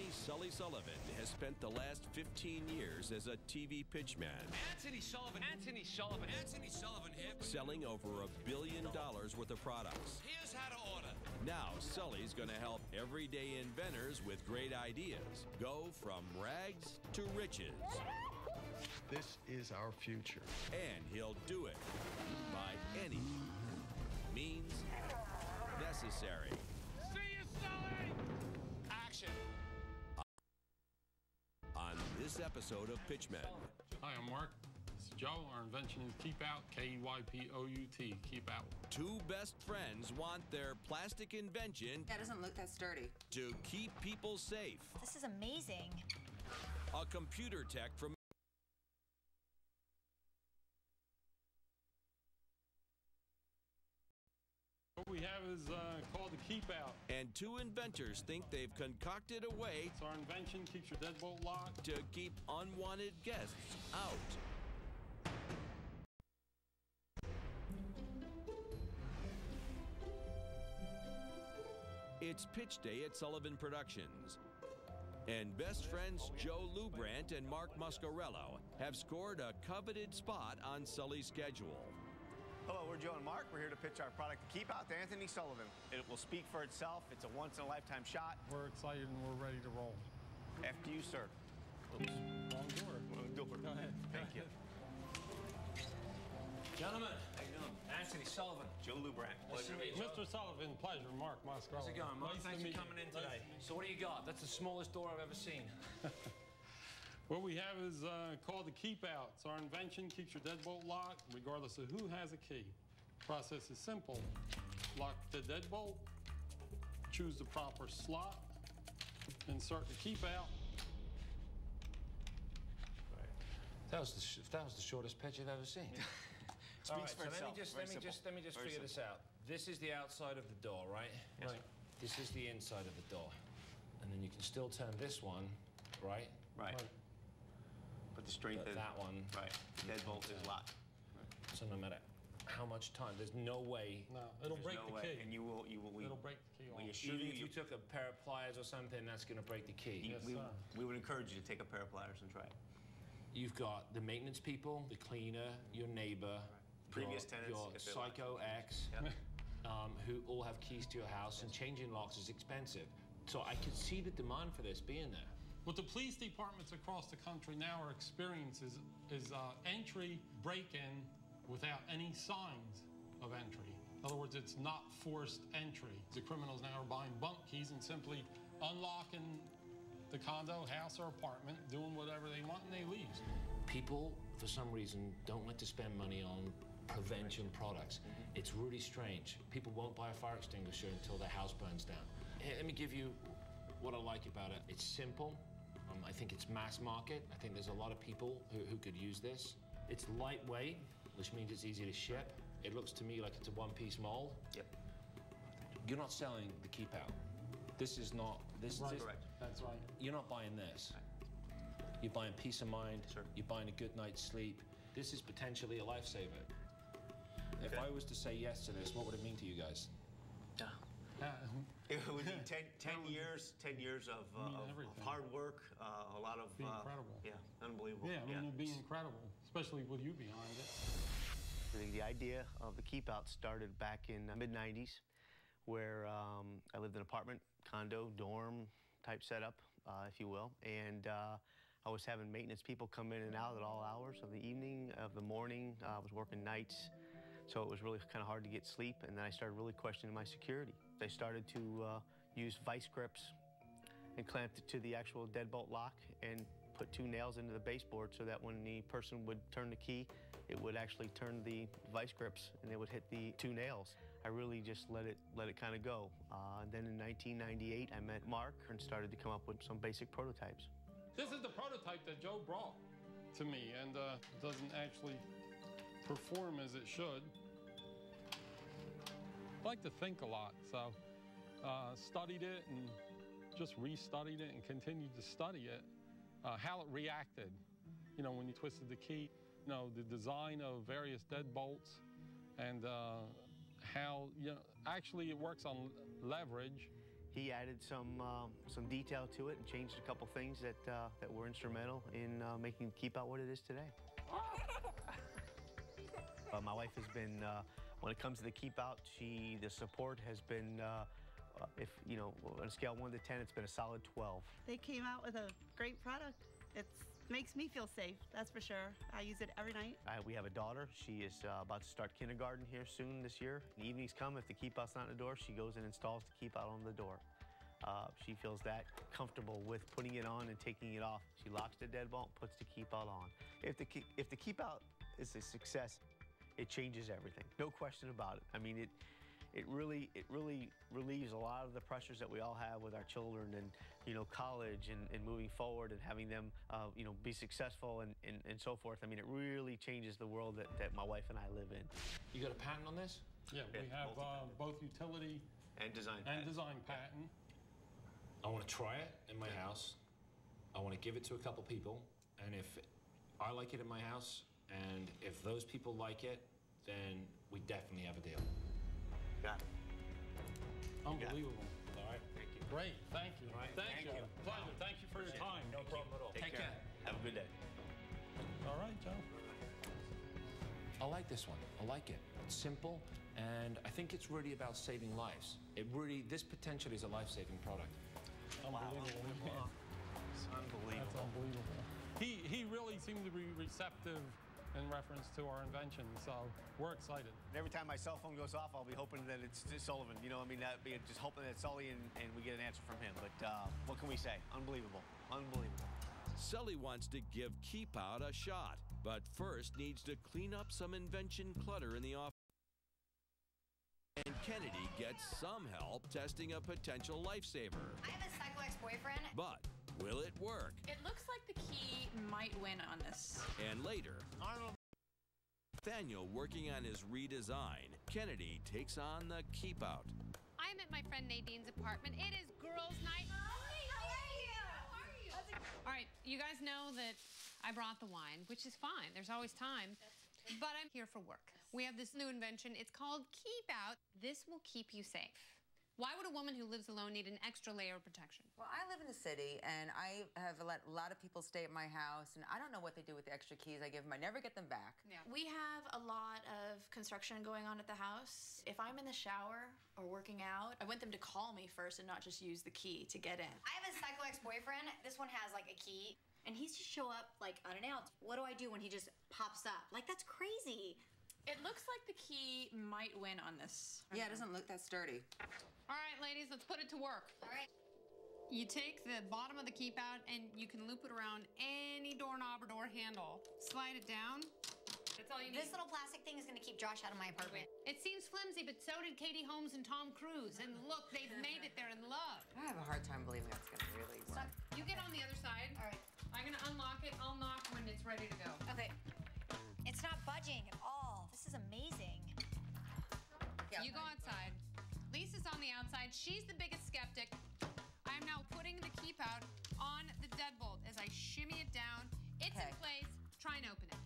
Attorney Sully Sullivan has spent the last 15 years as a TV pitchman. Anthony Sullivan here. Selling over $1 billion worth of products. Here's how to order. Now Sully's going to help everyday inventors with great ideas go from rags to riches. This is our future. And he'll do it by any means necessary. See you, Sully! Action. On this episode of Pitchmen. Hi, I'm Mark. This is Joe. Our invention is KeyPout, K-E-Y-P-O-U-T, KeyPout. Two best friends want their plastic invention That doesn't look that sturdy. to keep people safe. This is amazing. A computer tech from What we have is called the KeyPout. and two inventors think they've concocted a way So our invention keeps your deadbolt locked. to keep unwanted guests out. It's pitch day at Sullivan Productions. And best friends Joe Lubrant and Mark Muscarello have scored a coveted spot on Sully's schedule. Hello, we're Joe and Mark. We're here to pitch our product to KeyPout to Anthony Sullivan. It will speak for itself. It's a once-in-a-lifetime shot. We're excited and we're ready to roll. After you, sir. Wrong door. Wrong door. Go ahead. Thank you. Gentlemen, how you doing? Anthony Sullivan. Joe Lubrant. Pleasure to meet you. Mr. Sullivan, pleasure. Mark Muscarello. How's it going, Mark? Nice Thanks to for meet coming you. in today. So what do you got? That's the smallest door I've ever seen. What we have is called the KeyPout. So our invention keeps your deadbolt locked regardless of who has a key. Process is simple. Lock the deadbolt, choose the proper slot, insert the KeyPout. That was the shortest pitch I've ever seen. Speaks All right, for so itself. let me just Very figure this simple. out. This is the outside of the door, right? Yes. Right. This is the inside of the door. And then you can still turn this one, right? Right. Right. But the strength But is... that one. Right. The deadbolt is locked. So no matter how much time, there's no way. No, it'll There's break no the way. key. And you will... It'll break the key off. We assure Even you... if you took a pair of pliers or something, that's going to break the key. Yes, sir. we would encourage you to take a pair of pliers and try it. You've got the maintenance people, the cleaner, your neighbor, Previous tenants, your if they like. psycho ex, Yeah. who all have keys to your house, and changing locks is expensive. So I could see the demand for this being there. What the police departments across the country now are experiencing is entry break-in without any signs of entry. In other words, it's not forced entry. The criminals now are buying bunk keys and simply unlocking the condo, house, or apartment, doing whatever they want, and they leave. People, for some reason, don't like to spend money on prevention products. It's really strange. People won't buy a fire extinguisher until their house burns down. Here, let me give you what I like about it. It's simple. I think it's mass market. I think there's a lot of people who could use this. It's lightweight, which means it's easy to ship. It looks to me like it's a one-piece mold. Yep. You're not selling the KeyPout. This is not, this Right. is, Correct. That's right. you're not buying this. You're buying peace of mind. Sure. You're buying a good night's sleep. This is potentially a lifesaver. If Okay. I was to say yes to this, what would it mean to you guys? It would be 10 years of everything. hard work, a lot of... Be incredible. Yeah, unbelievable. Yeah, I mean, it'd be incredible, especially with you behind it. The idea of the KeyPout started back in the mid-90s, where I lived in an apartment, condo, dorm type setup, if you will, and I was having maintenance people come in and out at all hours of the evening, of the morning. I was working nights, so it was really kind of hard to get sleep, and then I started really questioning my security. I started to use vice grips and clamped it to the actual deadbolt lock and put 2 nails into the baseboard so that when the person would turn the key, it would actually turn the vice grips and they would hit the 2 nails. I really just let it kind of go. And then in 1998, I met Mark and started to come up with some basic prototypes. This is the prototype that Joe brought to me, and it doesn't actually perform as it should. I like to think a lot, so studied it and just restudied it and continued to study it. How it reacted, you know, when you twisted the key, you know, the design of various deadbolts, and how, you know, actually it works on leverage. he added some detail to it and changed a couple things that were instrumental in making KeyPout what it is today. My wife has been, when it comes to the KeyPout, the support has been, if you know, on a scale of 1 to 10, it's been a solid 12. They came out with a great product. It makes me feel safe, that's for sure. I use it every night. We have a daughter. She is about to start kindergarten here soon this year. The evenings come, if the KeyPout's not in the door, she goes and installs the KeyPout on the door. She feels that comfortable with putting it on and taking it off. She locks the deadbolt, puts the KeyPout on. If the KeyPout is a success, it changes everything. No question about it. I mean, it really relieves a lot of the pressures that we all have with our children and, you know, college and moving forward and having them, you know, be successful and so forth. I mean, it really changes the world that my wife and I live in. You got a patent on this? Yeah, we have both utility and design patent. I want to try it in my house. I want to give it to a couple people, and if I like it in my house, and if those people like it, then we definitely have a deal. Got it. Unbelievable. All right, thank you. Great, thank you. All right, Thank you. Pleasure. Thank you for your time. No problem at all. Take care. Have a good day. All right, Joe. I like this one. I like it. It's simple, and I think it's really about saving lives. This potentially is a life-saving product. Unbelievable. Wow. It's unbelievable. That's unbelievable. He really seemed to be receptive in reference to our invention, so we're excited. Every time my cell phone goes off, I'll be hoping that it's Sullivan. You know, I mean, just hoping that it's Sully and we get an answer from him. But what can we say? Unbelievable. Unbelievable. Sully wants to give KeyPout a shot, but first needs to clean up some invention clutter in the office. And Kennedy gets some help testing a potential lifesaver. I have a psycho ex-boyfriend. But will it work? It looks like the key might win on this. And later, Nathaniel working on his redesign, Kennedy takes on the KeyPout. I'm at my friend Nadine's apartment. It is girls' night. Hi, how are you? How are you? All right, you guys know that I brought the wine, which is fine. There's always time. But I'm here for work. We have this new invention. It's called KeyPout. This will keep you safe. Why would a woman who lives alone need an extra layer of protection? Well, I live in the city, and I have let a lot of people stay at my house, and I don't know what they do with the extra keys I give them. I never get them back. Yeah. We have a lot of construction going on at the house. If I'm in the shower or working out, I want them to call me first and not just use the key to get in. I have a psycho ex-boyfriend. This one has like a key, and he's just show up like unannounced. What do I do when he just pops up? Like, that's crazy. It looks like the key might win on this. Yeah, it doesn't look that sturdy. All right, ladies, let's put it to work. All right. You take the bottom of the KeyPout and you can loop it around any doorknob or door handle. Slide it down. That's all you need. This little plastic thing is gonna keep Josh out of my apartment. It seems flimsy, but so did Katie Holmes and Tom Cruise. And look, they've made it. They're in love. I have a hard time believing that's going to really work. You get on the other side. All right. I'm gonna unlock it. I'll knock when it's ready to go. Okay. It's not budging at all. This is amazing. Yeah, You go outside. Lisa's on the outside. She's the biggest skeptic. I'm now putting the KeyPout on the deadbolt as I shimmy it down. It's in place. Try and open it.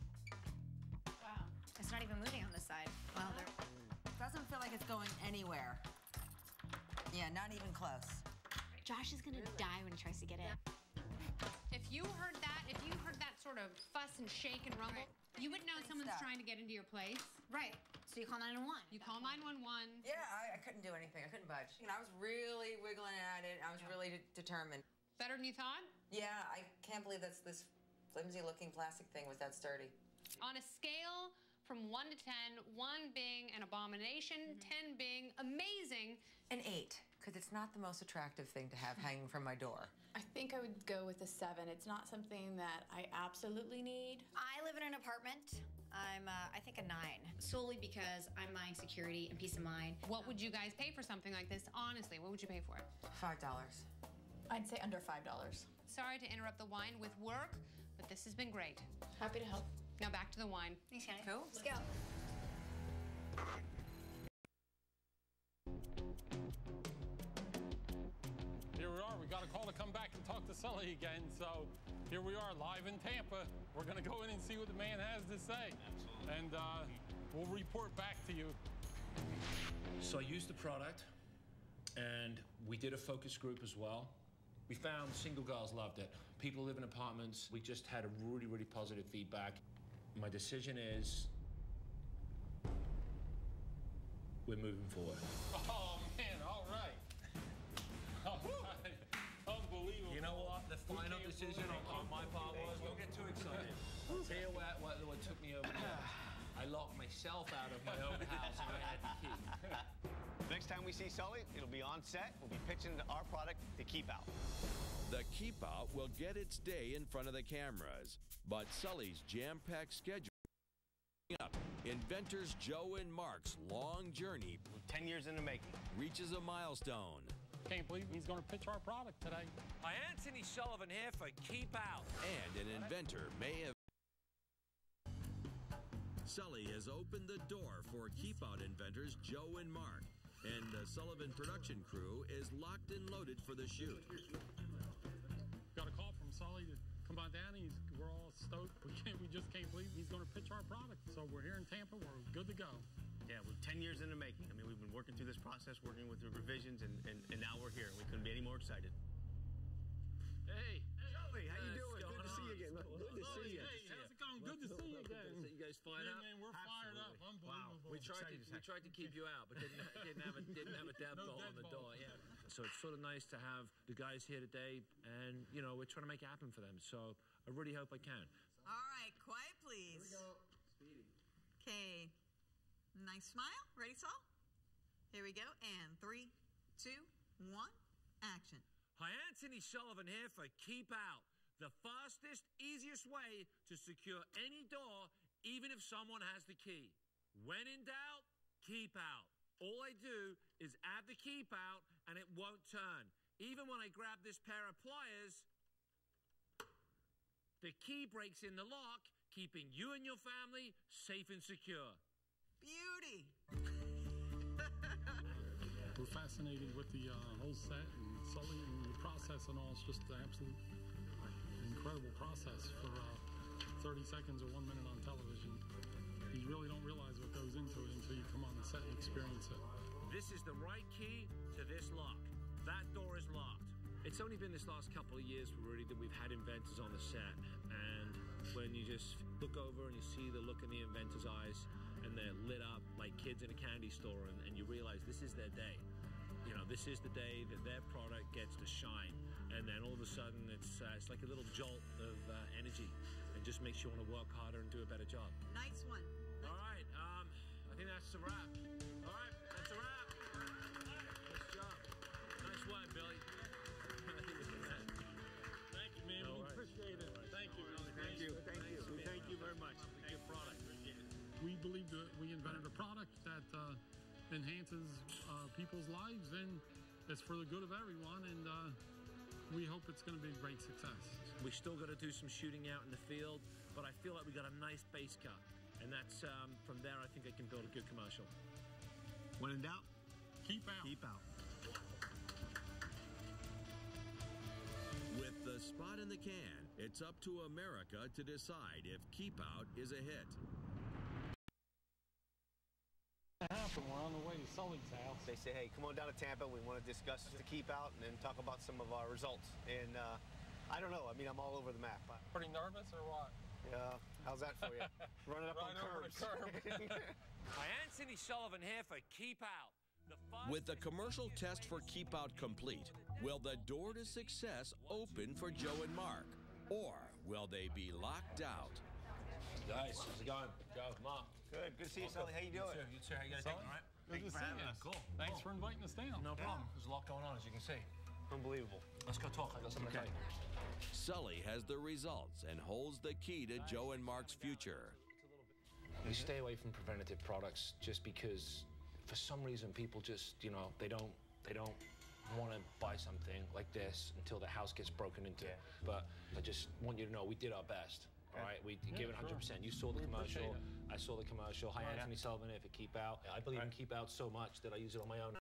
Wow. It's not even moving on this side. Well, there. Doesn't feel like it's going anywhere. Yeah, not even close. Josh is gonna die when he tries to get in. If you heard that sort of fuss and shake and rumble, you would know someone's trying to get into your place. Right. So you call 911. You call 911. Yeah, I couldn't do anything. I couldn't budge. You know, I was really wiggling at it. I was really determined. Better than you thought? Yeah, I can't believe that's this flimsy-looking plastic thing was that sturdy. On a scale from 1 to 10, 1 being an abomination, 10 being amazing. An 8, because it's not the most attractive thing to have hanging from my door. I think I would go with a 7. It's not something that I absolutely need. I live in an apartment. I'm, I think a 9. Solely because I'm buying security and peace of mind. What would you guys pay for something like this? Honestly, what would you pay for it? $5. I'd say under $5. Sorry to interrupt the wine with work, but this has been great. Happy to help. Now back to the wine. Thanks, Kenny. Cool. Let's go. Here we are. We got a call to come back and talk to Sully again. So here we are, live in Tampa. We're going to go in and see what the man has to say. Absolutely. And we'll report back to you. So I used the product. And we did a focus group as well. We found single girls loved it. People live in apartments. We just had a really, really positive feedback. My decision is we're moving forward. Oh, man, all right. All right. Unbelievable. You know what? The final decision on my part was, don't get too excited. I'll tell you what took me over there. I locked myself out of my own house and I had the key. Next time we see Sully, it'll be on set. We'll be pitching our product to KeyPout. The KeyPout will get its day in front of the cameras, but Sully's jam-packed schedule up. Inventors Joe and Mark's long journey, 10 years in the making, reaches a milestone. Can't believe he's going to pitch our product today. Hi, Anthony Sullivan here for KeyPout. And an inventor may have. Sully has opened the door for KeyPout inventors Joe and Mark, and the Sullivan production crew is locked and loaded for the shoot. Got a call from Sully to come on down. We're all stoked. We just can't believe he's going to pitch our product. So we're here in Tampa. We're good to go. Yeah, we're 10 years in the making. I mean, we've been working through this process, working with the revisions, and now we're here. We couldn't be any more excited. Hey. Sully, how you doing? Good to see you again. Good to see you. Hey, how's it going? Good to see you again. You guys fired up? Man, we're fired up. Unbelievable. Wow. We tried to keep you out, but didn't have a deadbolt on the door. Yeah. So it's sort of nice to have the guys here today, and you know we're trying to make it happen for them. So I really hope I can. All right, quiet, please. Here we go. Speedy. Okay. Nice smile. Ready, Saul? Here we go. And 3, 2, 1, action. Hi, Anthony Sullivan here for KeyPout, the fastest, easiest way to secure any door, even if someone has the key. When in doubt, KeyPout. All I do is add the KeyPout and it won't turn. Even when I grab this pair of pliers, the key breaks in the lock, keeping you and your family safe and secure. Beauty. We're fascinated with the whole set and Sully and the process and all. It's just an absolute incredible process for 30 seconds or 1 minute on television. You really don't realize what goes into it until you come on the set and experience it. This is the right key to this lock. That door is locked. It's only been this last couple of years really that we've had inventors on the set, and when you just look over and you see the look in the inventors' eyes and they're lit up like kids in a candy store, and you realize this is their day. You know, this is the day that their product gets to shine, and then all of a sudden it's like a little jolt of energy, and just makes you want to work harder and do a better job. Nice one. All right, I think that's a wrap. All right, that's a wrap. Nice job. Nice work, Billy. Thank you, man. We appreciate it. Thank you. Thank you. Thank you very much. Thank you. Product. We believe that we invented a product that enhances people's lives, and it's for the good of everyone, and we hope it's going to be a great success. We still got to do some shooting out in the field, but I feel like we got a nice base cut, and that's from there I think I can build a good commercial. When in doubt, KeyPout. KeyPout. With the spot in the can, it's up to America to decide if KeyPout is a hit. We're on the way to Sully's house. They say, hey, come on down to Tampa. We want to discuss the KeyPout and then talk about some of our results. And I don't know. I mean, I'm all over the map. Pretty nervous or what? Yeah. How's that for you? Running up on curves. Hi, Anthony Sullivan here for KeyPout. With the commercial test for KeyPout complete, will the door to success open for Joe and Mark? Or will they be locked out? Guys, how's it going? Joe, Mark. Good to see you, Sully. How you doing? You too. How you guys doing? All right? Good to see you. Cool. Thanks for inviting us down. No problem. There's a lot going on, as you can see. Unbelievable. Let's go talk. I got something to tell you. Sully has the results and holds the key to Joe and Mark's future. We stay away from preventative products just because, for some reason, people just, you know, they don't want to buy something like this until the house gets broken into. Yeah. But I just want you to know we did our best. All right, we gave it 100%. You saw the commercial. I saw the commercial. Hi, Anthony Sullivan here for KeyPout. I believe in KeyPout so much that I use it on my own.